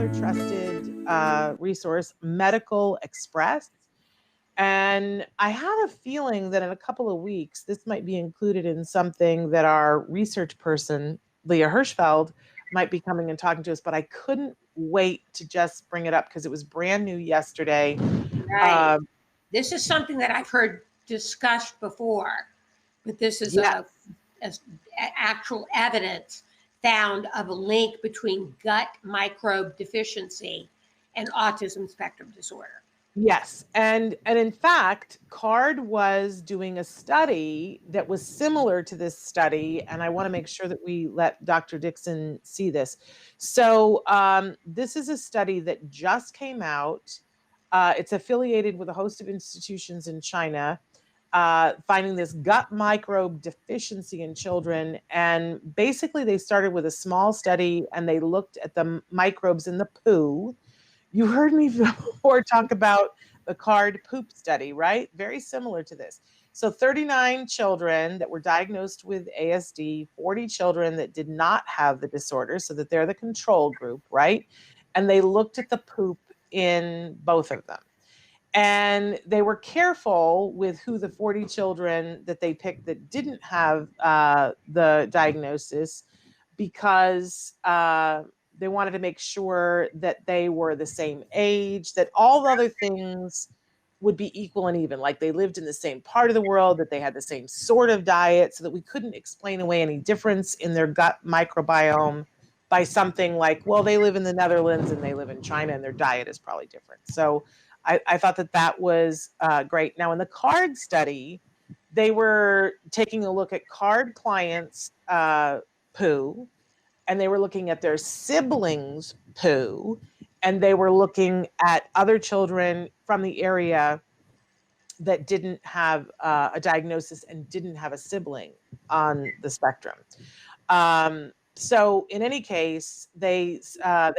another trusted resource, Medical Express. And I have a feeling that in a couple of weeks, this might be included in something that our research person, Leah Hirschfeld, might be coming and talking to us. But I couldn't wait to just bring it up because it was brand new yesterday. Right. This is something that I've heard discussed before, but this is Yes. a actual evidence found of a link between gut microbe deficiency and autism spectrum disorder. Yes. And in fact, CARD was doing a study that was similar to this study. And I want to make sure that we let Dr. Dixon see this. So this is a study that just came out. It's affiliated with a host of institutions in China, finding this gut microbe deficiency in children. And basically, they started with a small study and they looked at the microbes in the poo. You heard me before talk about the CARD poop study, right? Very similar to this. So 39 children that were diagnosed with ASD, 40 children that did not have the disorder, so that they're the control group, right? And they looked at the poop in both of them. And they were careful with who the 40 children that they picked that didn't have the diagnosis because they wanted to make sure that they were the same age, that all the other things would be equal and even, like they lived in the same part of the world, that they had the same sort of diet, so that we couldn't explain away any difference in their gut microbiome by something like, well, they live in the Netherlands and they live in China and their diet is probably different. So I thought that was great. Now, in the CARD study, they were taking a look at CARD clients' poo, and they were looking at their siblings' poo, and they were looking at other children from the area that didn't have a diagnosis and didn't have a sibling on the spectrum. So in any case, they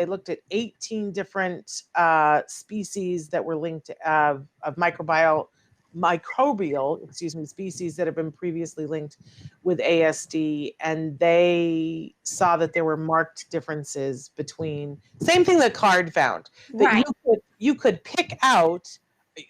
looked at 18 different species that were linked of microbial species that have been previously linked with ASD, and they saw that there were marked differences between, same thing that CARD found, that Right. you could pick out,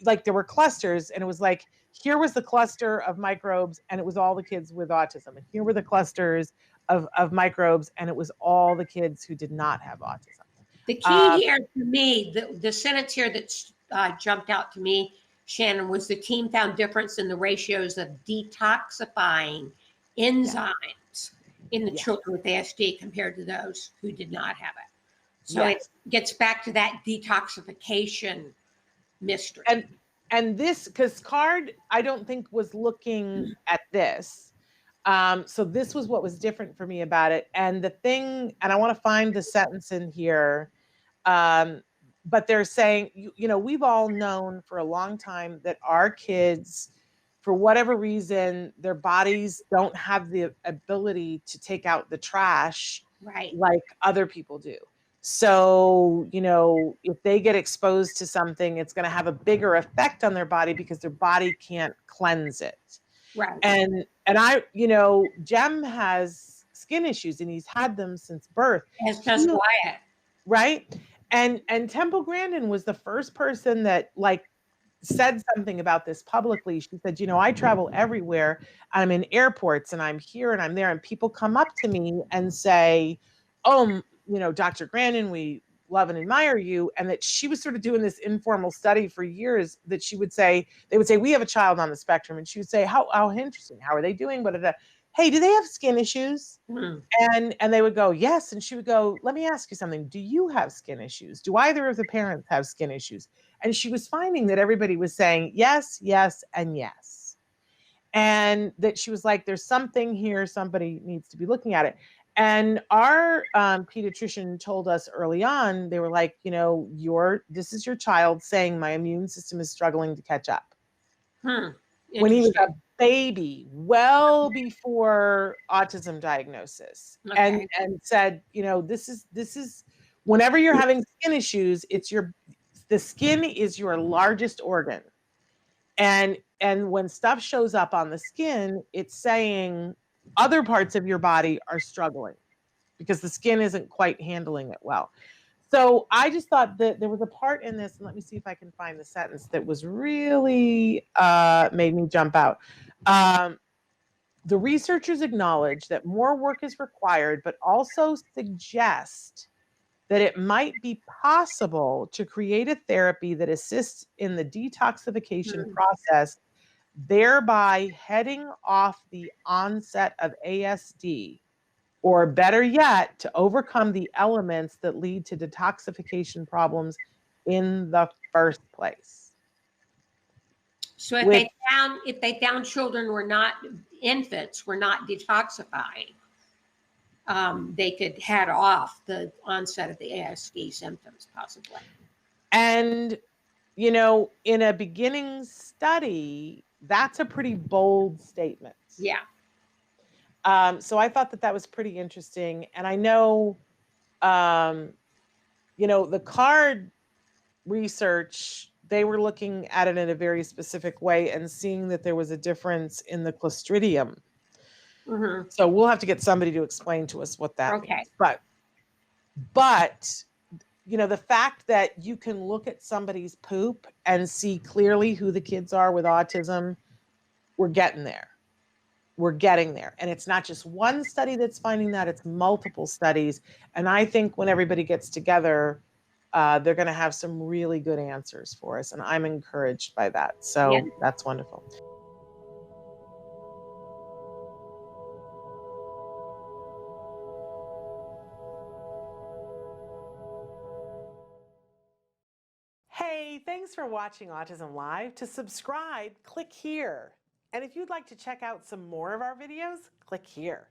like there were clusters, and it was like, here was the cluster of microbes and it was all the kids with autism, and here were the clusters of microbes and it was all the kids who did not have autism. The key here to me, the sentence here that jumped out to me, Shannon, was the team found difference in the ratios of detoxifying enzymes in the children with ASD compared to those who did not have it. So it gets back to that detoxification mystery. And this, because CARD, I don't think was looking at this. So this was what was different for me about it. And the thing, and I want to find the sentence in here, but they're saying, you know, we've all known for a long time that our kids, for whatever reason, their bodies don't have the ability to take out the trash like other people do. So, you know, if they get exposed to something, it's going to have a bigger effect on their body because their body can't cleanse it. Right. And I, you know, Jem has skin issues and he's had them since birth. As does Wyatt. Right. And Temple Grandin was the first person that like said something about this publicly. She said, you know, I travel everywhere. I'm in airports and I'm here and I'm there. And people come up to me and say, oh, you know, Dr. Grandin, we love and admire you. And that she was sort of doing this informal study for years that she would say, they would say, we have a child on the spectrum. And she would say, how interesting. How are they doing? But hey, do they have skin issues? And they would go, yes. And she would go, let me ask you something. Do you have skin issues? Do either of the parents have skin issues? And she was finding that everybody was saying yes, yes, and yes. And that she was like, there's something here. Somebody needs to be looking at it. And our pediatrician told us early on, they were like, you know, this is your child saying my immune system is struggling to catch up. When he was a baby, well before autism diagnosis, and said, you know, this is whenever you're having skin issues, the skin is your largest organ. And when stuff shows up on the skin, it's saying other parts of your body are struggling because the skin isn't quite handling it well. So I just thought that there was a part in this, and let me see if I can find the sentence that was really made me jump out. The researchers acknowledge that more work is required, but also suggest that it might be possible to create a therapy that assists in the detoxification process, thereby heading off the onset of ASD, or better yet, to overcome the elements that lead to detoxification problems in the first place. So if they found children were not infants were not detoxifying, they could head off the onset of the ASD symptoms possibly. And in a beginning study, that's a pretty bold statement. Yeah. So I thought that was pretty interesting. And I know, the CARD research, they were looking at it in a very specific way and seeing that there was a difference in the Clostridium. Mm-hmm. So we'll have to get somebody to explain to us what that means. But the fact that you can look at somebody's poop and see clearly who the kids are with autism, we're getting there. We're getting there. And it's not just one study that's finding that, it's multiple studies. And I think when everybody gets together, they're going to have some really good answers for us. And I'm encouraged by that. So that's wonderful. Hey, thanks for watching Autism Live. To subscribe, click here. And if you'd like to check out some more of our videos, click here.